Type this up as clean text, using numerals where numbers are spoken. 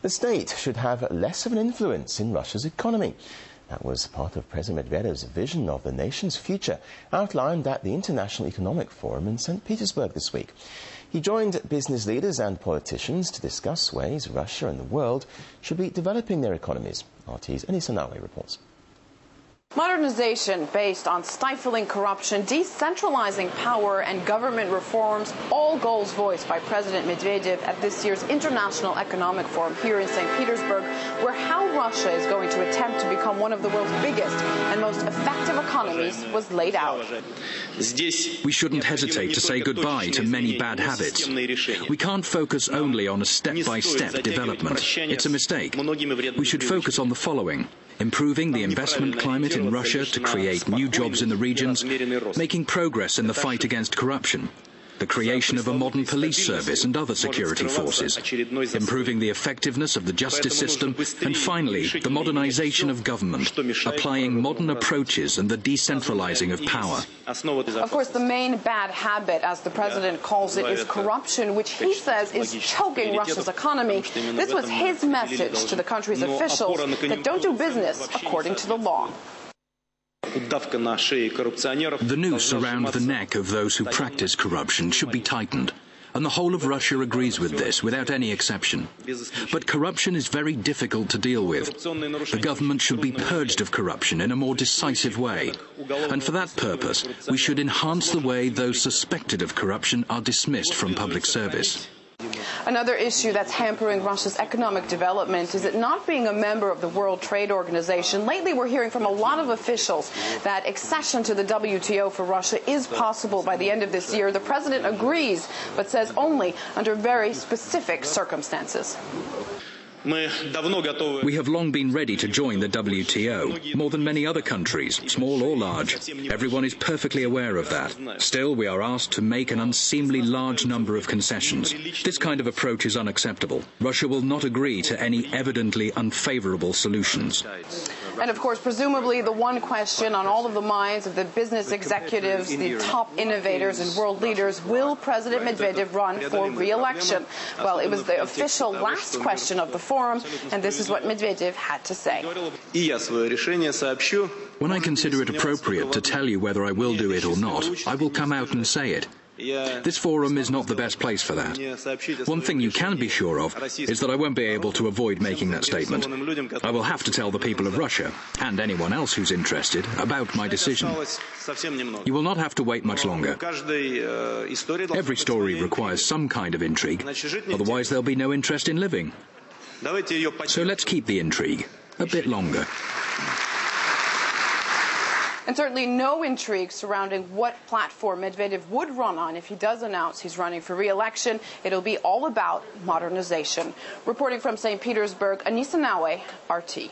The state should have less of an influence in Russia's economy. That was part of President Medvedev's vision of the nation's future, outlined at the International Economic Forum in St Petersburg this week. He joined business leaders and politicians to discuss ways Russia and the world should be developing their economies. RT's Anisa Nawe reports. Modernization based on stifling corruption, decentralizing power and government reforms, all goals voiced by President Medvedev at this year's International Economic Forum here in St. Petersburg, where how Russia is going to attempt to become one of the world's biggest and most effective economies was laid out. We shouldn't hesitate to say goodbye to many bad habits. We can't focus only on a step-by-step development. It's a mistake. We should focus on the following: improving the investment climate in Russia to create new jobs in the regions, making progress in the fight against corruption, the creation of a modern police service and other security forces, improving the effectiveness of the justice system, and finally, the modernization of government, applying modern approaches and the decentralizing of power. Of course, the main bad habit, as the president calls it, is corruption, which he says is choking Russia's economy. This was his message to the country's officials that don't do business according to the law. The noose around the neck of those who practice corruption should be tightened, and the whole of Russia agrees with this, without any exception. But corruption is very difficult to deal with. The government should be purged of corruption in a more decisive way, and for that purpose, we should enhance the way those suspected of corruption are dismissed from public service. Another issue that's hampering Russia's economic development is it not being a member of the World Trade Organization. Lately, we're hearing from a lot of officials that accession to the WTO for Russia is possible by the end of this year. The president agrees, but says only under very specific circumstances. We have long been ready to join the WTO, more than many other countries, small or large. Everyone is perfectly aware of that. Still, we are asked to make an unseemly large number of concessions. This kind of approach is unacceptable. Russia will not agree to any evidently unfavorable solutions. And of course, presumably the one question on all of the minds of the business executives, the top innovators and world leaders, will President Medvedev run for re-election? Well, it was the official last question of the forum, and this is what Medvedev had to say. When I consider it appropriate to tell you whether I will do it or not, I will come out and say it. This forum is not the best place for that. One thing you can be sure of is that I won't be able to avoid making that statement. I will have to tell the people of Russia, and anyone else who's interested, about my decision. You will not have to wait much longer. Every story requires some kind of intrigue, otherwise there'll be no interest in living. So let's keep the intrigue a bit longer. And certainly no intrigue surrounding what platform Medvedev would run on if he does announce he's running for re-election. It'll be all about modernization. Reporting from St. Petersburg, Anisa Nawe, RT.